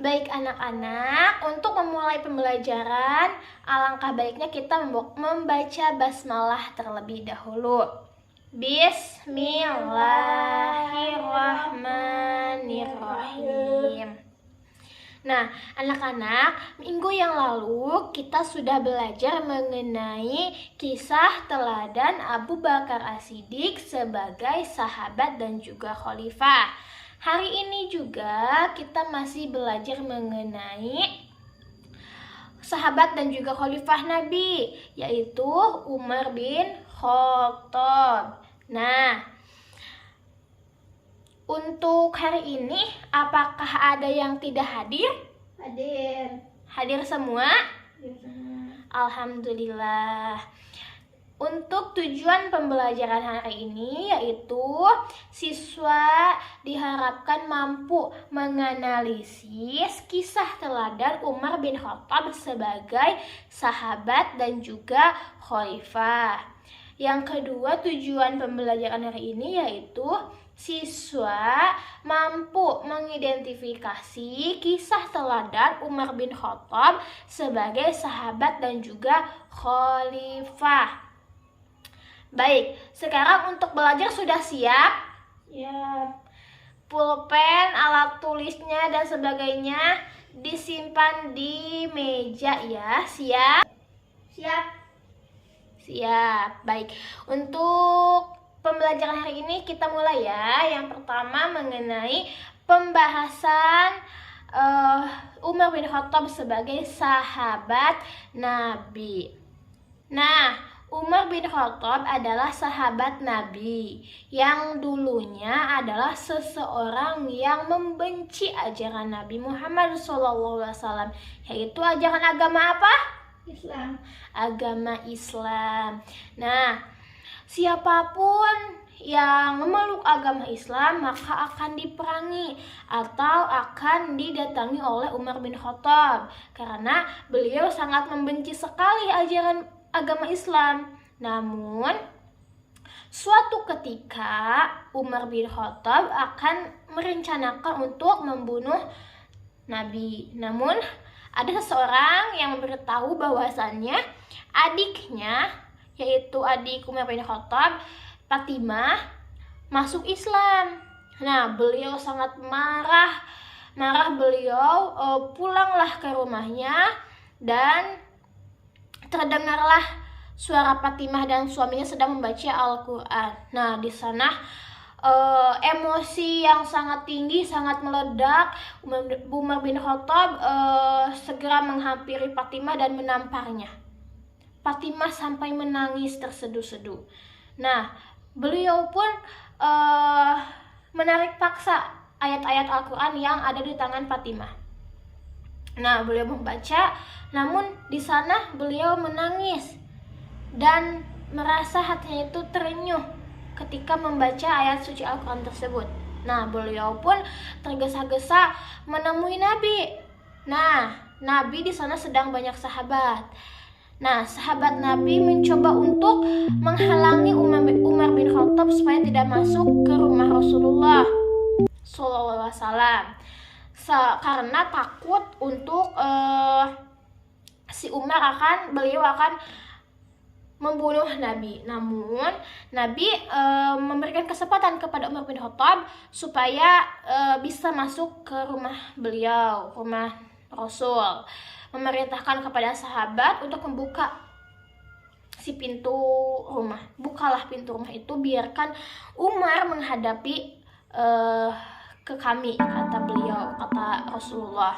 Baik anak-anak, untuk memulai pembelajaran, alangkah baiknya kita membaca basmalah terlebih dahulu. Bismillahirrahmanirrahim. Nah, anak-anak, minggu yang lalu kita sudah belajar mengenai kisah teladan Abu Bakar As-Siddiq sebagai sahabat dan juga khalifah. Hari ini juga kita masih belajar mengenai sahabat dan juga khalifah Nabi, yaitu Umar bin Khattab. Nah, untuk hari ini, apakah ada yang tidak hadir? Hadir. Hadir semua? Alhamdulillah. Untuk tujuan pembelajaran hari ini yaitu siswa diharapkan mampu menganalisis kisah teladan Umar bin Khattab sebagai sahabat dan juga khalifah. Yang kedua, tujuan pembelajaran hari ini yaitu siswa mampu mengidentifikasi kisah teladan Umar bin Khattab sebagai sahabat dan juga khalifah. Baik, sekarang untuk belajar sudah siap? Siap. Pulpen, alat tulisnya dan sebagainya disimpan di meja ya. Siap? Siap. Siap. Baik, untuk pembelajaran hari ini kita mulai ya. Yang pertama mengenai pembahasan Umar bin Khattab sebagai sahabat Nabi. Nah, Umar bin Khattab adalah sahabat Nabi yang dulunya adalah seseorang yang membenci ajaran Nabi Muhammad SAW, yaitu ajaran agama apa? Islam. Agama Islam. Nah, siapapun yang memeluk agama Islam maka akan diperangi atau akan didatangi oleh Umar bin Khattab karena beliau sangat membenci sekali ajaran agama Islam. Namun suatu ketika Umar bin Khattab akan merencanakan untuk membunuh Nabi. Namun ada seseorang yang memberitahu bahwasannya adiknya, yaitu adik Umar bin Khattab, Fatimah, masuk Islam. Nah, beliau sangat marah beliau pulanglah ke rumahnya dan terdengarlah suara Fatimah dan suaminya sedang membaca Al-Quran. Nah, di sana emosi yang sangat tinggi, sangat meledak. Umar bin Khattab segera menghampiri Fatimah dan menamparnya. Fatimah sampai menangis terseduh-seduh. Nah, beliau pun menarik paksa ayat-ayat Al-Quran yang ada di tangan Fatimah. Nah, beliau membaca, namun di sana beliau menangis dan merasa hatinya itu terenyuh ketika membaca ayat suci Al-Quran tersebut. Nah, beliau pun tergesa-gesa menemui Nabi. Nah, Nabi di sana sedang banyak sahabat. Nah, sahabat Nabi mencoba untuk menghalangi Umar bin Khattab supaya tidak masuk ke rumah Rasulullah SAW. Karena takut untuk beliau akan membunuh Nabi. Namun Nabi memberikan kesempatan kepada Umar bin Khattab supaya bisa masuk ke rumah beliau, rumah Rasul. Memerintahkan kepada sahabat untuk membuka si pintu rumah. Bukalah pintu rumah itu, biarkan Umar menghadapi ke kami, kata beliau, kata Rasulullah.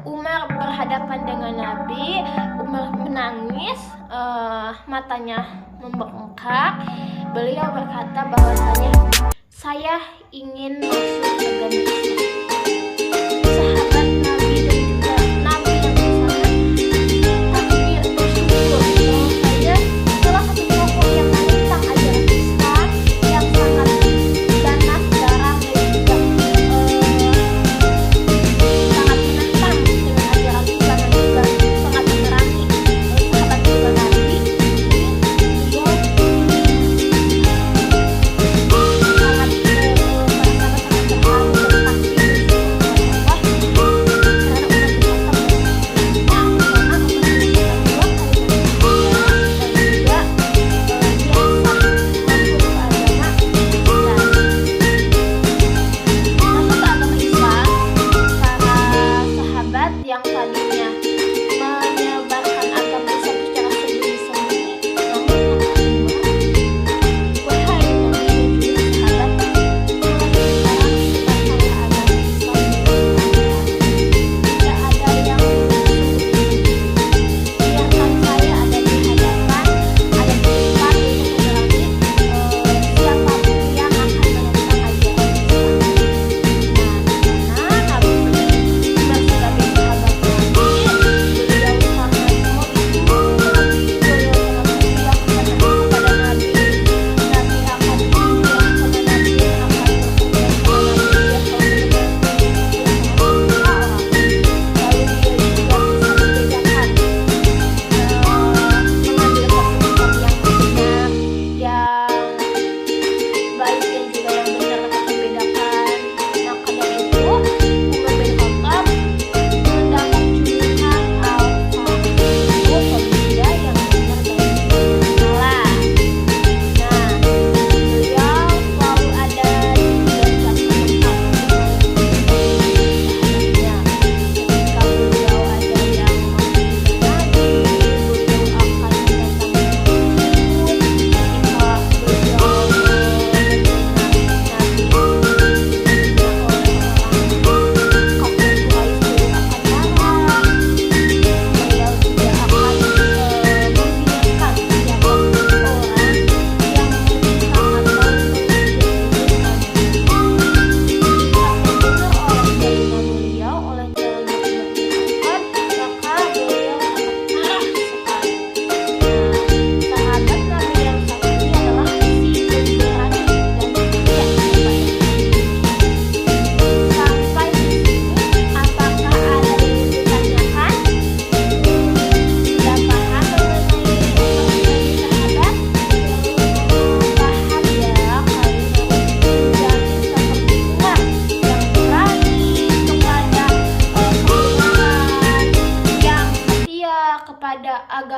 Umar berhadapan dengan Nabi. Umar menangis, matanya membengkak. Beliau berkata bahwasanya saya ingin masuk agama Islam. Sahabat Nabi dan juga Nabi yang di sana takbir bersyukur bahwasanya salah satu tokoh yang menentang ajaran Islam yang sangat ganas garang dan juga sangat menentang dengan ajaran Islam dan juga sangat memerangi sahabat juga Nabi. Beliau sangat merasa sangat terharu dan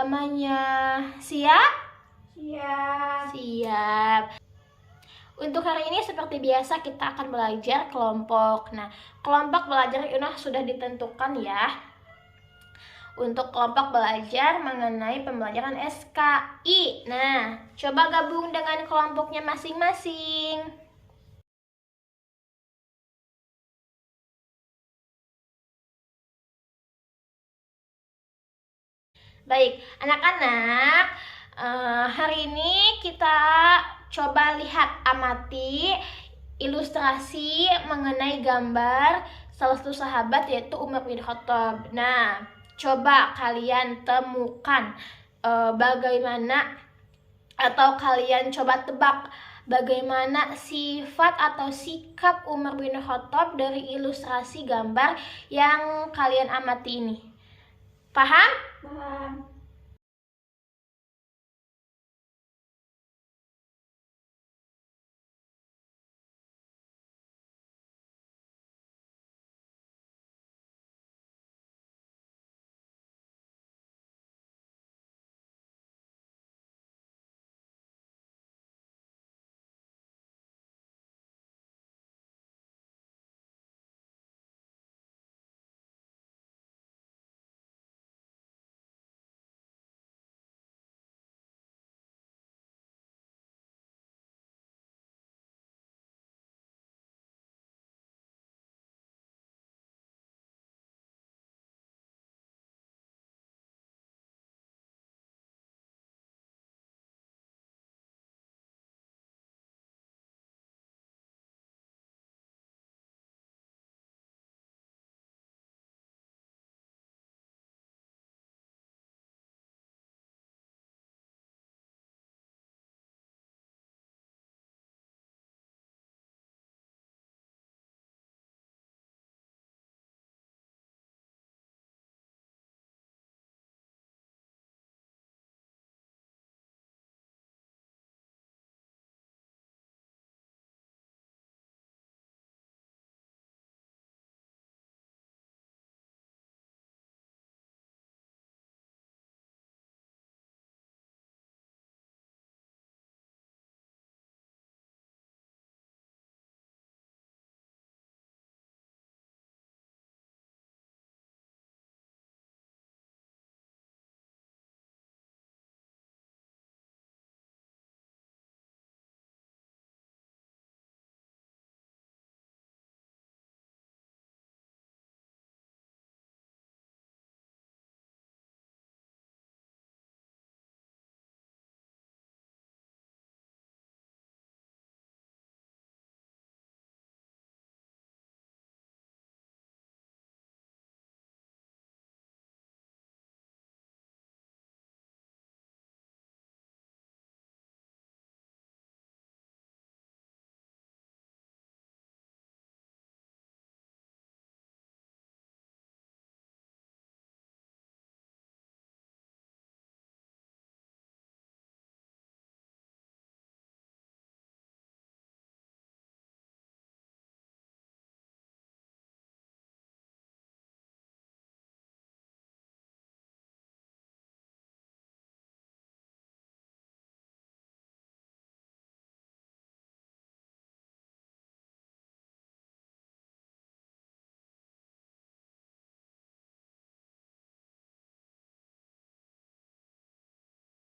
agamanya. Siap? Siap. Siap. Untuk hari ini seperti biasa kita akan belajar kelompok. Nah, kelompok belajar Yunah sudah ditentukan ya. Untuk kelompok belajar mengenai pembelajaran SKI. Nah, coba gabung dengan kelompoknya masing-masing. Baik, anak-anak, hari ini kita coba lihat, amati ilustrasi mengenai gambar salah satu sahabat yaitu Umar bin Khattab. Nah, coba kalian temukan bagaimana, atau kalian coba tebak bagaimana sifat atau sikap Umar bin Khattab dari ilustrasi gambar yang kalian amati ini. Paham? Paham.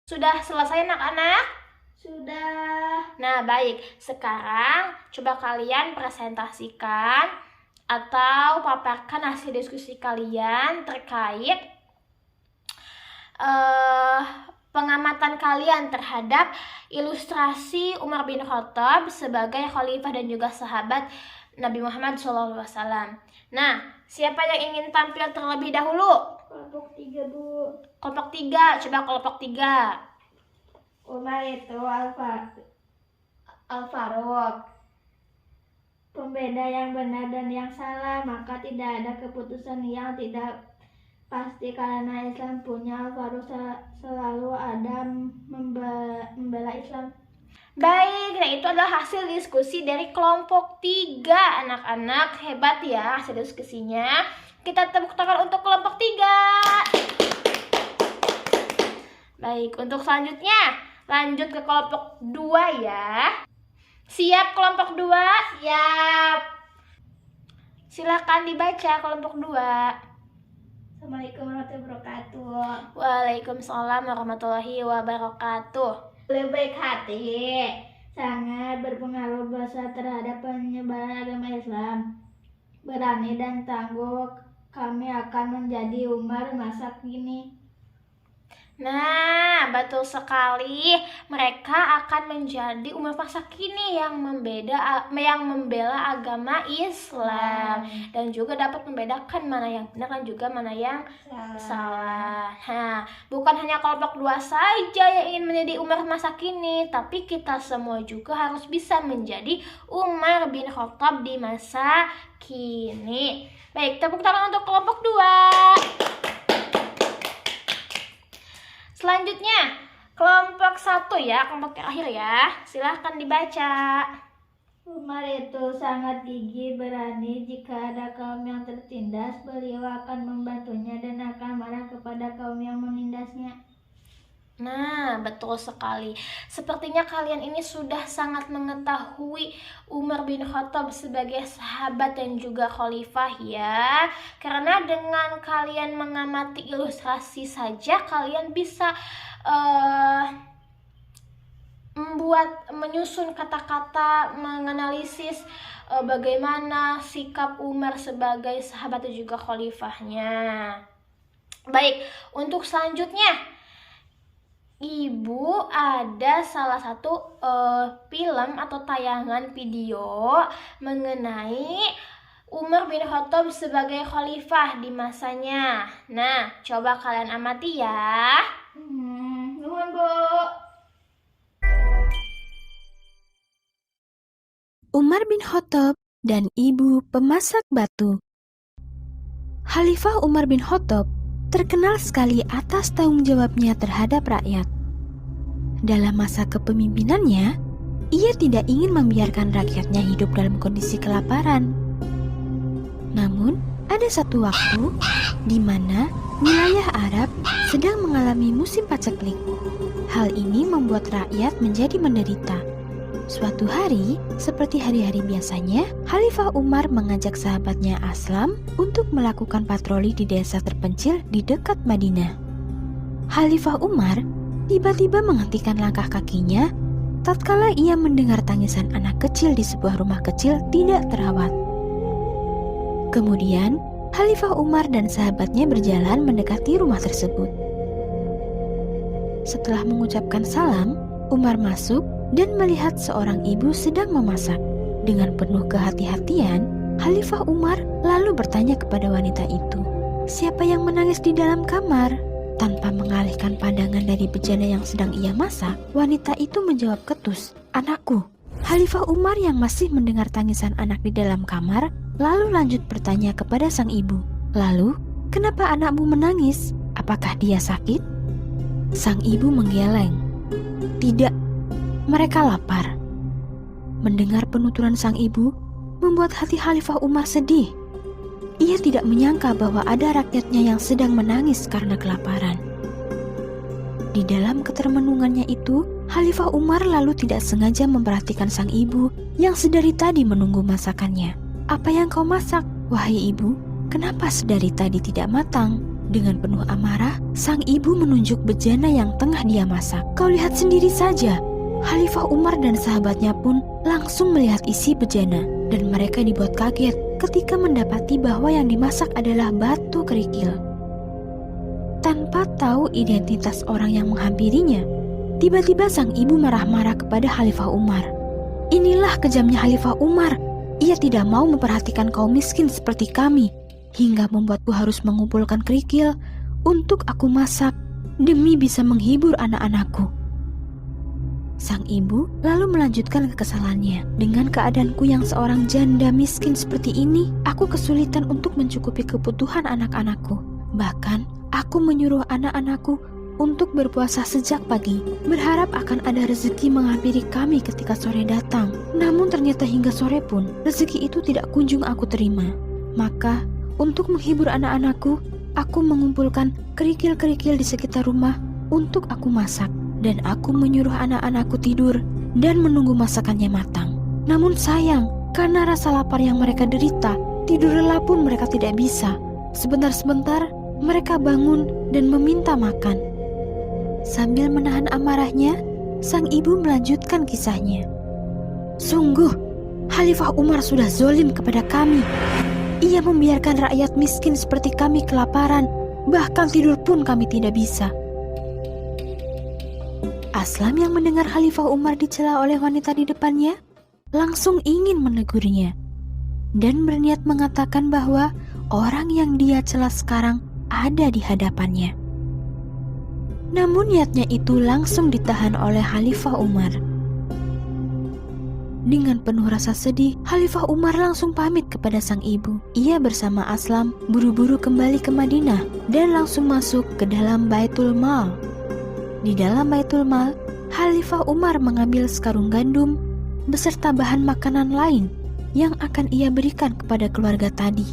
Sudah selesai anak-anak? Sudah. Nah, baik. Sekarang coba kalian presentasikan atau paparkan hasil diskusi kalian terkait pengamatan kalian terhadap ilustrasi Umar bin Khattab sebagai khalifah dan juga sahabat Nabi Muhammad SAW. Nah, siapa yang ingin tampil terlebih dahulu? Kelompok 3, Bu. Kelompok 3, coba kelompok 3. Umar itu Al-Faruq, pembeda yang benar dan yang salah, maka tidak ada keputusan yang tidak pasti karena Islam punya Al-Faruq selalu ada membela Islam. Baik, nah itu adalah hasil diskusi dari kelompok 3. Anak-anak hebat ya hasil diskusinya. Kita tepuk tangan untuk kelompok 3. Baik, untuk selanjutnya lanjut ke kelompok 2 ya. Siap kelompok 2? Siap. Silakan dibaca kelompok 2. Assalamualaikum warahmatullahi wabarakatuh. Waalaikumsalam warahmatullahi wabarakatuh. Lebih baik hati sangat berpengaruh besar terhadap penyebaran agama Islam. Berani dan tangguh kami akan menjadi Umar masa kini. Nah, betul sekali. Mereka akan menjadi umat masa kini yang membela agama Islam dan juga dapat membedakan mana yang benar dan juga mana yang salah. Nah, bukan hanya kelompok 2 saja yang ingin menjadi Umar masa kini, tapi kita semua juga harus bisa menjadi Umar bin Khattab di masa kini. Baik, tepuk tangan untuk kelompok 2. Selanjutnya, kelompok 1 ya, kelompok terakhir ya. Silahkan dibaca. Umar itu sangat gigih, berani. Jika ada kaum yang tertindas, beliau akan membantunya dan akan marah kepada kaum yang menindasnya. Nah, betul sekali. Sepertinya kalian ini sudah sangat mengetahui Umar bin Khattab sebagai sahabat dan juga khalifah ya. Karena dengan kalian mengamati ilustrasi saja, kalian bisa menyusun kata-kata, menganalisis bagaimana sikap Umar sebagai sahabat dan juga khalifahnya. Baik, untuk selanjutnya, Ibu ada salah satu film atau tayangan video mengenai Umar bin Khattab sebagai khalifah di masanya. Nah, coba kalian amati ya. Nuhun, Bu. Umar bin Khattab dan Ibu Pemasak Batu. Khalifah Umar bin Khattab terkenal sekali atas tanggung jawabnya terhadap rakyat. Dalam masa kepemimpinannya, ia tidak ingin membiarkan rakyatnya hidup dalam kondisi kelaparan. Namun, ada satu waktu di mana wilayah Arab sedang mengalami musim paceklik. Hal ini membuat rakyat menjadi menderita. Suatu hari, seperti hari-hari biasanya, Khalifah Umar mengajak sahabatnya Aslam untuk melakukan patroli di desa terpencil di dekat Madinah. Khalifah Umar tiba-tiba menghentikan langkah kakinya tatkala ia mendengar tangisan anak kecil di sebuah rumah kecil tidak terawat. Kemudian, Khalifah Umar dan sahabatnya berjalan mendekati rumah tersebut. Setelah mengucapkan salam, Umar masuk dan melihat seorang ibu sedang memasak. Dengan penuh kehati-hatian, Khalifah Umar lalu bertanya kepada wanita itu, "Siapa yang menangis di dalam kamar?" Tanpa mengalihkan pandangan dari bejana yang sedang ia masak, wanita itu menjawab ketus, "Anakku." Khalifah Umar yang masih mendengar tangisan anak di dalam kamar, lalu lanjut bertanya kepada sang ibu, "Lalu, kenapa anakmu menangis? Apakah dia sakit?" Sang ibu menggeleng, "Tidak, mereka lapar." Mendengar penuturan sang ibu membuat hati Khalifah Umar sedih. Ia tidak menyangka bahwa ada rakyatnya yang sedang menangis karena kelaparan. Di dalam ketermenungannya itu, Khalifah Umar lalu tidak sengaja memperhatikan sang ibu yang sedari tadi menunggu masakannya. "Apa yang kau masak, wahai ibu? Kenapa sedari tadi tidak matang?" Dengan penuh amarah, sang ibu menunjuk bejana yang tengah dia masak. "Kau lihat sendiri saja." Khalifah Umar dan sahabatnya pun langsung melihat isi bejana dan mereka dibuat kaget ketika mendapati bahwa yang dimasak adalah batu kerikil. Tanpa tahu identitas orang yang menghampirinya, tiba-tiba sang ibu marah-marah kepada Khalifah Umar. "Inilah kejamnya Khalifah Umar. Ia tidak mau memperhatikan kaum miskin seperti kami, hingga membuatku harus mengumpulkan kerikil untuk aku masak demi bisa menghibur anak-anakku." Sang ibu lalu melanjutkan kekesalannya. "Dengan keadaanku yang seorang janda miskin seperti ini, aku kesulitan untuk mencukupi kebutuhan anak-anakku. Bahkan, aku menyuruh anak-anakku untuk berpuasa sejak pagi, berharap akan ada rezeki menghampiri kami ketika sore datang. Namun ternyata hingga sore pun, rezeki itu tidak kunjung aku terima. Maka, untuk menghibur anak-anakku, aku mengumpulkan kerikil-kerikil di sekitar rumah untuk aku masak, dan aku menyuruh anak-anakku tidur dan menunggu masakannya matang. Namun sayang, karena rasa lapar yang mereka derita, tidur lelap pun mereka tidak bisa. Sebentar-sebentar mereka bangun dan meminta makan. Sambil menahan amarahnya, sang ibu melanjutkan kisahnya. Sungguh, Khalifah Umar sudah zolim kepada kami. Ia membiarkan rakyat miskin seperti kami kelaparan, bahkan tidur pun kami tidak bisa. Aslam yang mendengar Khalifah Umar dicela oleh wanita di depannya, langsung ingin menegurnya dan berniat mengatakan bahwa orang yang dia cela sekarang ada di hadapannya. Namun niatnya itu langsung ditahan oleh Khalifah Umar. Dengan penuh rasa sedih, Khalifah Umar langsung pamit kepada sang ibu. Ia bersama Aslam buru-buru kembali ke Madinah dan langsung masuk ke dalam Baitul Mal. Di dalam Baitul Mal, Khalifah Umar mengambil sekarung gandum beserta bahan makanan lain yang akan ia berikan kepada keluarga tadi.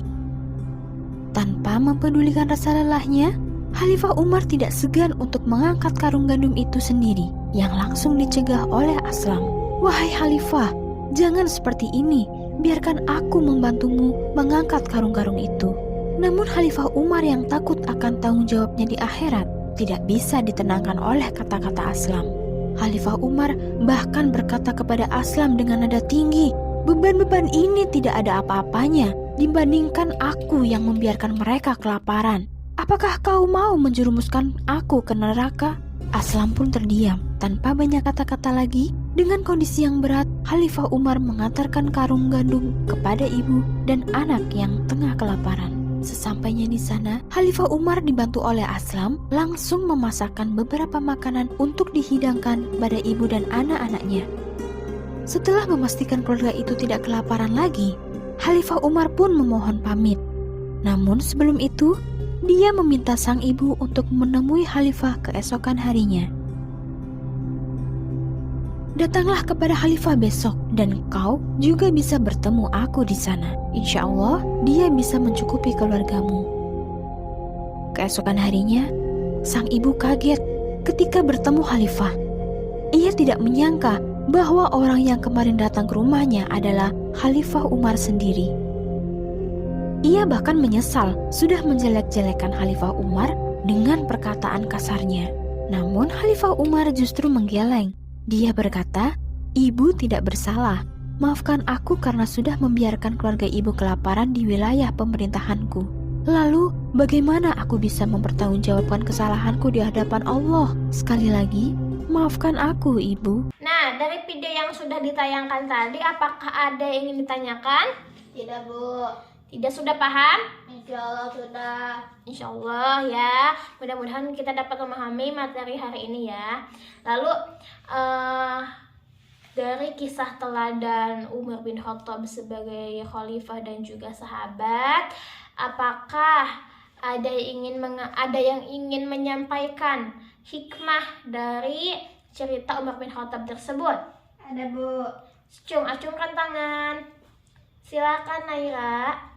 Tanpa mempedulikan rasa lelahnya, Khalifah Umar tidak segan untuk mengangkat karung gandum itu sendiri yang langsung dicegah oleh Aslam. Wahai Khalifah, jangan seperti ini, biarkan aku membantumu mengangkat karung-karung itu. Namun Khalifah Umar yang takut akan tanggung jawabnya di akhirat tidak bisa ditenangkan oleh kata-kata Aslam. Khalifah Umar bahkan berkata kepada Aslam dengan nada tinggi, beban-beban ini tidak ada apa-apanya dibandingkan aku yang membiarkan mereka kelaparan. Apakah kau mau menjerumuskan aku ke neraka? Aslam pun terdiam tanpa banyak kata-kata lagi. Dengan kondisi yang berat, Khalifah Umar mengantarkan karung gandum kepada ibu dan anak yang tengah kelaparan. Sesampainya di sana, Khalifah Umar dibantu oleh Aslam langsung memasakkan beberapa makanan untuk dihidangkan pada ibu dan anak-anaknya. Setelah memastikan keluarga itu tidak kelaparan lagi, Khalifah Umar pun memohon pamit. Namun sebelum itu, dia meminta sang ibu untuk menemui Khalifah keesokan harinya. Datanglah kepada Khalifah besok dan kau juga bisa bertemu aku di sana. Insya Allah dia bisa mencukupi keluargamu. Keesokan harinya, sang ibu kaget ketika bertemu Khalifah. Ia tidak menyangka bahwa orang yang kemarin datang ke rumahnya adalah Khalifah Umar sendiri. Ia bahkan menyesal sudah menjelek-jelekan Khalifah Umar dengan perkataan kasarnya. Namun Khalifah Umar justru menggeleng. Dia berkata, ibu tidak bersalah. Maafkan aku karena sudah membiarkan keluarga ibu kelaparan di wilayah pemerintahanku. Lalu, bagaimana aku bisa mempertanggungjawabkan kesalahanku di hadapan Allah? Sekali lagi, maafkan aku, ibu. Nah, dari video yang sudah ditayangkan tadi, apakah ada yang ingin ditanyakan? Tidak, Bu. Tidak, sudah paham? Insya Allah sudah. Insya Allah ya, mudah-mudahan kita dapat memahami materi hari ini ya. Lalu dari kisah teladan Umar bin Khattab sebagai khalifah dan juga sahabat, apakah ada yang ingin menyampaikan hikmah dari cerita Umar bin Khattab tersebut? Ada, Bu. Acungkan tangan. Silakan Naira.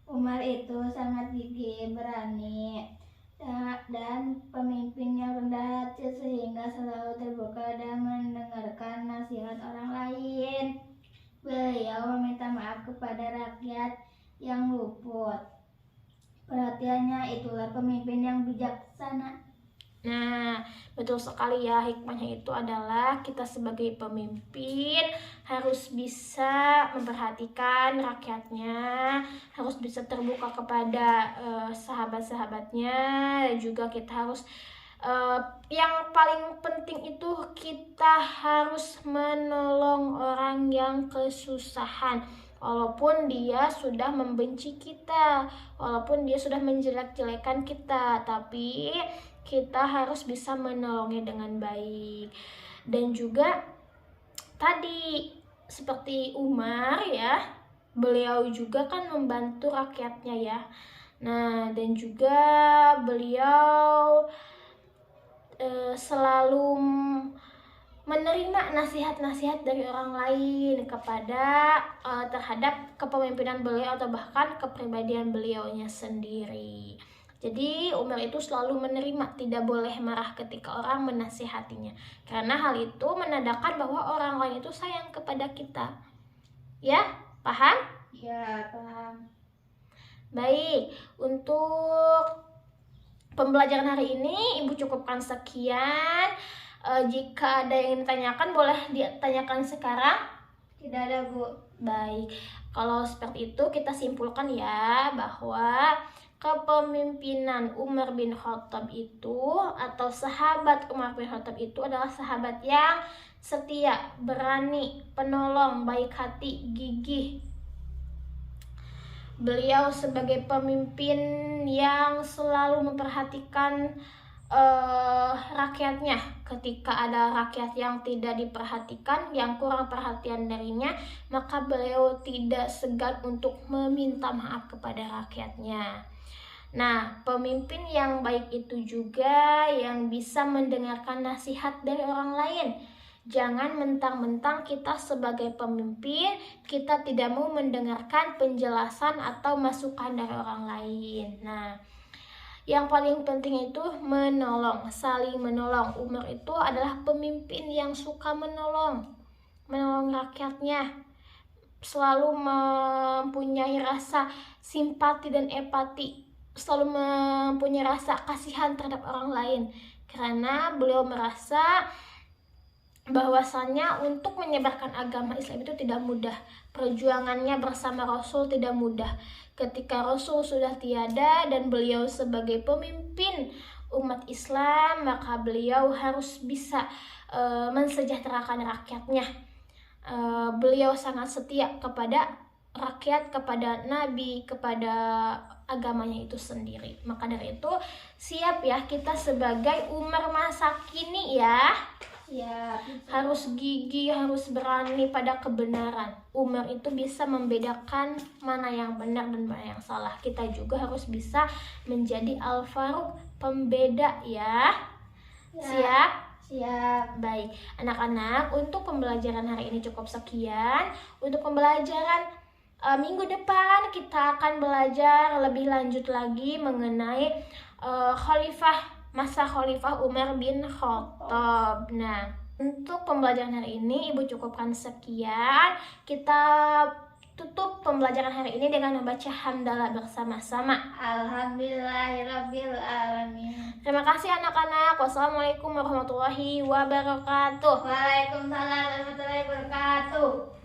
Umar itu sangat gigih, berani, dan pemimpin yang rendah hati sehingga selalu terbuka dan mendengarkan nasihat orang lain. Beliau meminta maaf kepada rakyat yang luput. Perhatiannya itulah pemimpin yang bijaksana. Nah, betul sekali ya, hikmahnya itu adalah kita sebagai pemimpin harus bisa memperhatikan rakyatnya, harus bisa terbuka kepada sahabat-sahabatnya, dan juga kita harus yang paling penting itu kita harus menolong orang yang kesusahan. Walaupun dia sudah membenci kita, walaupun dia sudah menjelek-jelekan kita, tapi kita harus bisa menolongnya dengan baik. Dan juga tadi seperti Umar ya, beliau juga kan membantu rakyatnya ya. Nah, dan juga beliau selalu menerima nasihat-nasihat dari orang lain kepada terhadap kepemimpinan beliau atau bahkan kepribadian beliaunya sendiri. Jadi Umar itu selalu menerima, tidak boleh marah ketika orang menasihatinya. Karena hal itu menandakan bahwa orang lain itu sayang kepada kita. Ya, paham? Ya, paham. Baik, untuk pembelajaran hari ini Ibu cukupkan sekian. Jika ada yang ditanyakan boleh ditanyakan sekarang. Tidak ada, Bu. Baik, kalau seperti itu kita simpulkan ya bahwa kepemimpinan Umar bin Khattab itu atau sahabat Umar bin Khattab itu adalah sahabat yang setia, berani, penolong, baik hati, gigih. Beliau sebagai pemimpin yang selalu memperhatikan rakyatnya. Ketika ada rakyat yang tidak diperhatikan, yang kurang perhatian darinya, maka beliau tidak segan untuk meminta maaf kepada rakyatnya. Nah, pemimpin yang baik itu juga yang bisa mendengarkan nasihat dari orang lain. Jangan mentang-mentang kita sebagai pemimpin, kita tidak mau mendengarkan penjelasan atau masukan dari orang lain. Nah, yang paling penting itu menolong, saling menolong. Umar itu adalah pemimpin yang suka menolong rakyatnya. Selalu mempunyai rasa simpati dan empati, selalu mempunyai rasa kasihan terhadap orang lain. Karena beliau merasa bahwasannya untuk menyebarkan agama Islam itu tidak mudah. Perjuangannya bersama Rasul tidak mudah. Ketika Rasul sudah tiada dan beliau sebagai pemimpin umat Islam, maka beliau harus bisa mensejahterakan rakyatnya. Beliau sangat setia kepada rakyat, kepada Nabi, kepada agamanya itu sendiri. Maka dari itu siap ya kita sebagai Umar masa kini ya. Ya, Harus gigih, harus berani pada kebenaran. Umar itu bisa membedakan mana yang benar dan mana yang salah. Kita juga harus bisa menjadi Al-Faruq, pembeda ya. Siap? siap. Baik, anak-anak, untuk pembelajaran hari ini cukup sekian. Untuk pembelajaran minggu depan kita akan belajar lebih lanjut lagi mengenai masa Khalifah Umar bin Khattab. Nah, untuk pembelajaran hari ini Ibu cukupkan sekian. Kita tutup pembelajaran hari ini dengan membaca hamdalah bersama-sama. Alhamdulillahirabbil alamin. Terima kasih anak-anak. Wassalamualaikum warahmatullahi wabarakatuh. Waalaikumsalam warahmatullahi wabarakatuh.